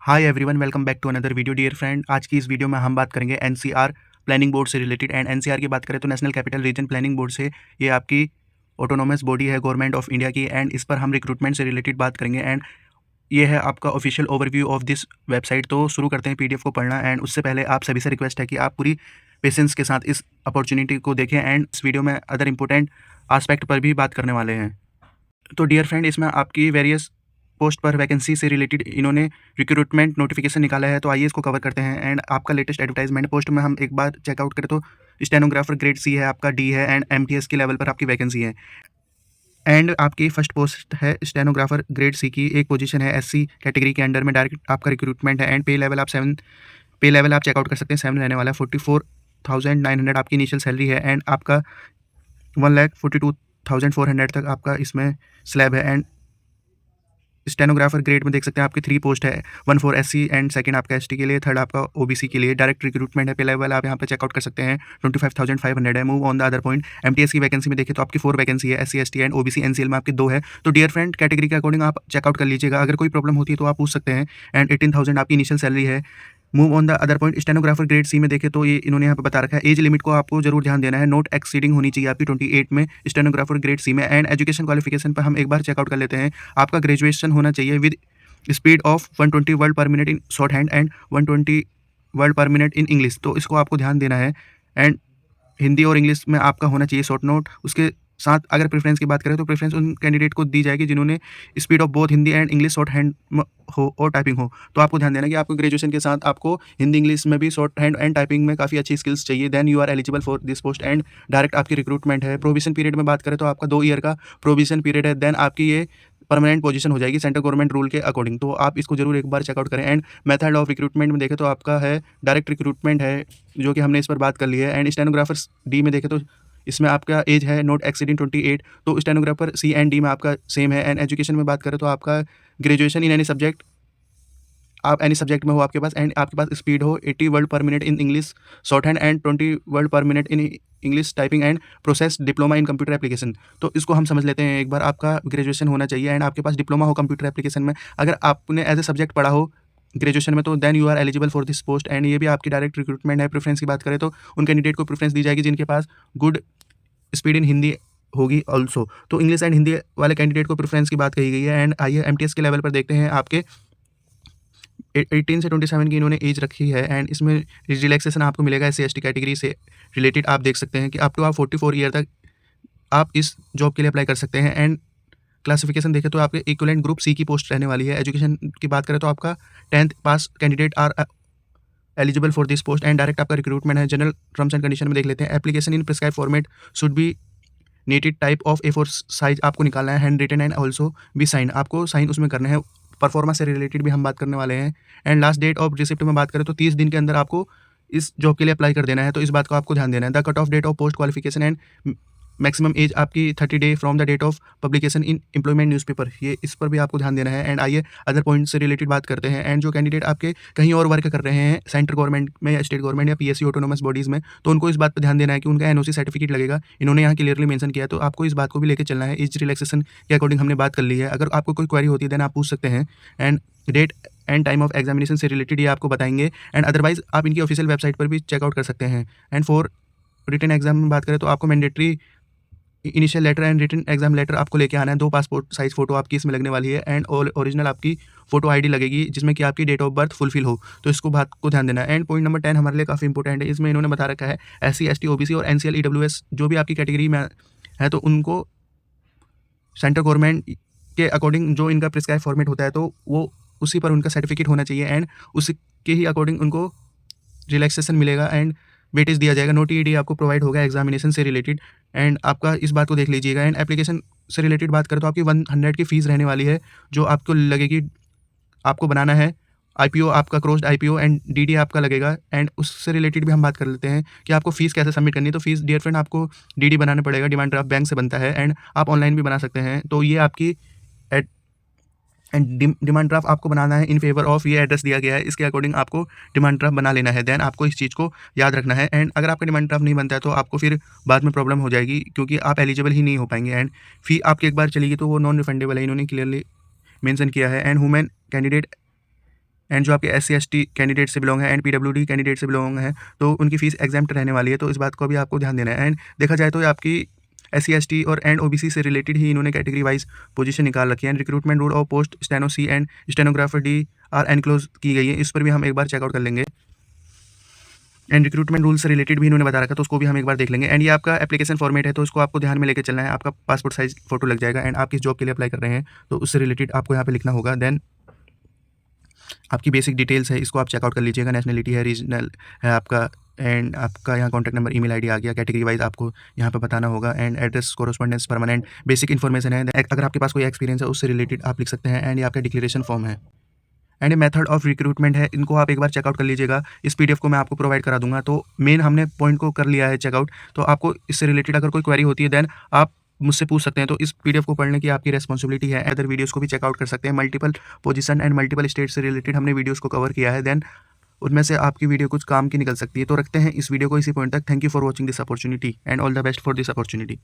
Hi everyone, welcome back to another video dear friend. आज की इस वीडियो में हम बात करेंगे एनसीआर प्लानिंग बोर्ड से रिलेटेड। एंड एनसीआर की बात करें तो national capital region planning board से ये आपकी ऑटोनोमस बॉडी है गवर्नमेंट ऑफ इंडिया की। एंड इस पर हम रिक्रूटमेंट से रिलेटेड बात करेंगे। एंड ये है आपका official overview of this website. तो शुरू करते हैं पीडीएफ को पढ़ना। एंड उससे पहले आप सभी से रिक्वेस्ट है कि आप पूरी पेशेंस के साथ इस अपॉर्चुनिटी को देखें। एंड इस वीडियो में अदर इंपॉर्टेंट आस्पेक्ट पर भी बात करने वाले हैं। तो डियर फ्रेंड, इसमें आपकी वेरियस पोस्ट पर वैकेंसी से रिलेटेड इन्होंने रिक्रूटमेंट नोटिफिकेशन निकाला है। तो आइए इसको कवर करते हैं। एंड आपका लेटेस्ट एडवर्टाइजमेंट पोस्ट में हम एक बार चेकआउट करें तो स्टेनोग्राफर ग्रेड सी है, आपका डी है, एंड एमटीएस के लेवल पर आपकी वैकेंसी है। एंड आपकी फर्स्ट पोस्ट है स्टेनोग्राफर ग्रेड सी की, एक पोजीशन है एससी कैटेगरी के अंडर में, डायरेक्ट आपका रिक्रूटमेंट है। एंड पे लेवल आप चेकआउट कर सकते हैं 7 रहने वाला है। 44,900 आपकी इनिशियल सैलरी है। एंड आपका 1,42,400 तक आपका इसमें स्लैब है। एंड स्टेनोग्राफर ग्रेड में देख सकते हैं आपकी 3 पोस्ट है, 1 फॉर एससी एंड सेकंड आपका एसटी के लिए, थर्ड आपका ओबीसी के लिए। डायरेक्ट रिक्रूटमेंट है। पे लेवल आप यहाँ पे चेकआउट कर सकते हैं 25,500 है। Move on the other point, MTS की वैकेंसी में देखें तो आपकी 4 वैकेंसी है, SC ST and OBC NCL में आपकी 2 है। तो डियर फ्रेंड, कैटेगरी के अकॉर्डिंग आप चेकआउट कर लीजिएगा। अगर कोई प्रॉब्लम होती है तो आप पूछ सकते हैं। एंड 18,000 आपकी इनिशियल सैलरी है। Move on the other point, stenographer grade C में देखें तो ये इन्होंने यहाँ पे बता रखा है, एज लिमिट को आपको जरूर ध्यान देना है, नोट एक्सीडिंग होनी चाहिए आपकी 28 में स्टेनोग्राफर ग्रेड सी में। एंड एजुकेशन क्वालिफिकेशन पर हम एक बार चेकआउट कर लेते हैं। आपका ग्रेजुएशन होना चाहिए विद स्पीड ऑफ 120 वर्ड पर minute in short hand and 120 word पर मिनट इन इंग्लिश। तो इसको आपको ध्यान देना है। एंड हिंदी और इंग्लिश में आपका होना चाहिए शॉर्ट नोट। उसके साथ अगर प्रेफरेंस की बात करें तो प्रेफरेंस उन कैंडिडेट को दी जाएगी जिन्होंने speed of both Hindi and English short hand हो और टाइपिंग हो। तो आपको ध्यान देना कि आपको ग्रेजुएशन के साथ आपको हिंदी इंग्लिश में भी शॉर्ट हैंड एंड टाइपिंग में काफ़ी अच्छी स्किल्स चाहिए। Then you are eligible for this post. And direct आपकी रिक्रूटमेंट है। प्रोविजन पीरियड में बात करें तो आपका 2 ईयर का प्रोविजन पीरियड है। देन आपकी ये परमानेंट पोजीशन हो जाएगी सेंट्रल गवर्नमेंट रूल के अकॉर्डिंग। तो आप इसको जरूर एक बार चेकआउट करें। एंड मेथड ऑफ रिक्रूटमेंट में देखें तो आपका है डायरेक्ट रिक्रूटमेंट है, जो कि हमने इस पर बात कर ली है। एंड स्टेनोग्राफर्स डी में देखें तो इसमें आपका एज है नॉट एक्सीडिंग 28। तो स्टेनोग्राफर सी एंड डी में आपका सेम है। एंड एजुकेशन में बात करें तो आपका ग्रेजुएशन इन एनी सब्जेक्ट, आप एनी सब्जेक्ट में हो आपके पास। एंड आपके पास स्पीड हो 80 वर्ड पर minute in English short hand and 20 word पर minute in English typing and process diploma in computer application. तो इसको हम समझ लेते हैं एक बार। आपका ग्रेजुएशन होना चाहिए एंड आपके पास डिप्लोमा हो कंप्यूटर एप्लीकेशन में। अगर आपने एज ए सब्जेक्ट पढ़ा हो ग्रेजुएशन में तो then you are eligible for this post. And ये भी आपकी डायरेक्ट रिक्रूटमेंट है। प्रेफरेंस की बात करें तो उन कैंडिडेट को प्रेफरेंस दी जाएगी जिनके पास गुड स्पीड इन हिंदी होगी ऑल्सो। तो इंग्लिश एंड हिंदी वाले कैंडिडेट को प्रेफरेंस की बात कही गई है। एंड आइए एमटीएस के लेवल पर देखते हैं। आपके 18 से 27 की इन्होंने एज रखी है। एंड इसमें रिलैक्सेशन आपको मिलेगा एससी एसटी कैटेगरी से रिलेटेड। आप देख सकते हैं कि अप टू आप 44 ईयर तक आप इस जॉब के लिए अप्लाई कर सकते हैं। एंड क्लासिफिकेशन देखें तो आपके इक्विवेलेंट ग्रुप सी की पोस्ट रहने वाली है। एजुकेशन की बात करें तो आपका 10th पास candidate are eligible for this post. And direct आपका रिक्रूटमेंट है। जनरल टर्म्स एंड कंडीशन में देख लेते हैं। Application in prescribe format should be neatly type of A4 size आपको निकालना है। हैंड रिटन एंड ऑल्सो भी साइन, आपको साइन उसमें करना है। परफॉर्मेंस से रिलेटेड भी हम बात करने वाले हैं। And last date of receipt में बात करें तो 30 दिन के अंदर आपको इस जॉब के लिए अप्लाई कर देना है। तो इस बात को आपको ध्यान देना है। The cut off date of post qualification and maximum age आपकी 30 day from the date of publication in employment newspaper, ये इस पर भी आपको ध्यान देना है। एंड आइए अदर पॉइंट से रिलेटेड बात करते हैं। एंड जो कैंडिडेट आपके कहीं और वर्क कर रहे हैं सेंट्रल गवर्नमेंट में या स्टेट गवर्नमेंट या पीएससी ऑटोनोमस बॉडीज़ में, तो उनको इस बात पर ध्यान देना है कि उनका एनओसी सर्टिफिकेट लगेगा। इन्होंने यहाँ क्लियरली मेंशन किया है। तो आपको इस बात को भी लेकर चलना है। एज रिलैक्सेशन के अकॉर्डिंग हमने बात कर ली है। अगर आपको कोई क्वेरी होती है देन आप पूछ सकते हैं। And date and time of examination से रिलेटेड ये आपको बताएंगे। एंड अदरवाइज आप इनकी ऑफिशियल वेबसाइट पर भी चेकआउट कर सकते हैं। एंड फॉर रिटन एग्जाम में बात करें तो आपको mandatory initial letter and written exam letter आपको लेके आना है। 2 पासपोर्ट साइज फोटो आपकी इसमें लगने वाली है। एंड ओरिजिनल आपकी फोटो आईडी लगेगी जिसमें कि आपकी डेट ऑफ बर्थ फुलफिल हो। तो इसको बात को ध्यान देना है। एंड पॉइंट नंबर 10 हमारे लिए काफ़ी इंपॉर्टेंट है। इसमें इन्होंने बता रखा है एससी एसटी ओबीसी और एनसीएल ईडब्ल्यूएस जो भी आपकी कैटेगरी में है तो उनको सेंट्रल गवर्नमेंट के अकॉर्डिंग जो इनका प्रिस्क्राइब फॉर्मेट होता है तो वो उसी पर उनका सर्टिफिकेट होना चाहिए। एंड उसके ही अकॉर्डिंग उनको रिलैक्सेशन मिलेगा एंड वेटेज दिया जाएगा। नो टीईडी आपको प्रोवाइड होगा एग्जामिनेशन से रिलेटेड। एंड आपका इस बात को देख लीजिएगा। एंड एप्लीकेशन से रिलेटेड बात करें तो आपकी 100 की फ़ीस रहने वाली है जो आपको लगेगी। आपको बनाना है आईपीओ, आपका क्रॉस्ड आईपीओ एंड डीडी आपका लगेगा। एंड उससे रिलेटेड भी हम बात कर लेते हैं कि आपको फ़ीस कैसे सबमिट करनी है। तो फीस डियर फ्रेंड आपको डीडी बनाना पड़ेगा, डिमांड ड्राफ्ट बैंक से बनता है। एंड आप ऑनलाइन भी बना सकते हैं। तो ये आपकी एंड डिमांड ड्राफ्ट आपको बनाना है इन फेवर ऑफ, ये एड्रेस दिया गया है, इसके अकॉर्डिंग आपको डिमांड ड्राफ्ट बना लेना है। देन आपको इस चीज़ को याद रखना है। एंड अगर आपका डिमांड ड्राफ्ट नहीं बनता है तो आपको फिर बाद में प्रॉब्लम हो जाएगी क्योंकि आप एलिजिबल ही नहीं हो पाएंगे। एंड फी आपकी एक बार चलेगी तो वो नॉन रिफंडेबल है, इन्होंने क्लियरली मेंशन किया है। एंड वुमेन कैंडिडेट एंड जो आपके SC/ST कैंडिडेट से बिलोंग है एंड PWD कैंडिडेट से बिलोंग है, तो उनकी फ़ीस एग्ज़ैम्प्ट रहने वाली है, तो इस बात को भी आपको ध्यान देना है। एंड देखा जाए तो ये आपकी SC/ST और एंड OBC से रिलेटेड ही इन्होंने कैटेगरी वाइज़ पोजीशन निकाल रखी है। And recruitment rule of post steno C and stenographer D are enclose की गई है, इस पर भी हम एक बार चेकआउट कर लेंगे। एंड रिक्रूटमेंट रूल से रिलेटेड भी इन्होंने बता रखा है, तो उसको भी हम एक बार देख लेंगे। एंड ये आपका एप्लीकेशन फॉर्मेट है, तो इसको आपको ध्यान में लेके चलना है। आपका पासपोर्ट साइज़ फ़ोटो लग जाएगा एंड आप किस जॉब के लिए अप्लाई कर रहे हैं, तो उससे रिलेटेड आपको यहाँ पे लिखना होगा। देन आपकी बेसिक डिटेल्स है, इसको आप चेकआउट कर लीजिएगा। नेशनलिटी है, रीजनल है आपका, एंड आपका यहाँ कॉन्टैक्ट नंबर, ईमेल आईडी आ गया। कैटेगरी वाइज आपको यहाँ पे बताना होगा and address, correspondence, permanent, basic information है। अगर आपके पास कोई एक्सपीरियंस है उससे रिलेटेड आप लिख सकते हैं। एंड ये आपका डिक्लेरेशन फॉर्म है एंड मेथड ऑफ रिक्रूटमेंट है, इनको आप एक बार चेकआउट कर लीजिएगा। इस PDF को मैं आपको प्रोवाइड करा दूंगा। तो मेन हमने पॉइंट को कर लिया है चेकआउट, तो आपको इससे रिलेटेड अगर कोई क्वेरी होती है देन आप मुझसे पूछ सकते हैं। तो इस PDF को पढ़ने की आपकी रिस्पॉन्सिबिलिटी है। अदर वीडियोस को भी चेकआउट कर सकते हैं। Multiple position and multiple state से रिलेटेड हमने वीडियोस को कवर किया है, देन उनमें से आपकी वीडियो कुछ काम की निकल सकती है। तो रखते हैं इस वीडियो को इसी पॉइंट तक। Thank you for watching this opportunity and all the best for this opportunity.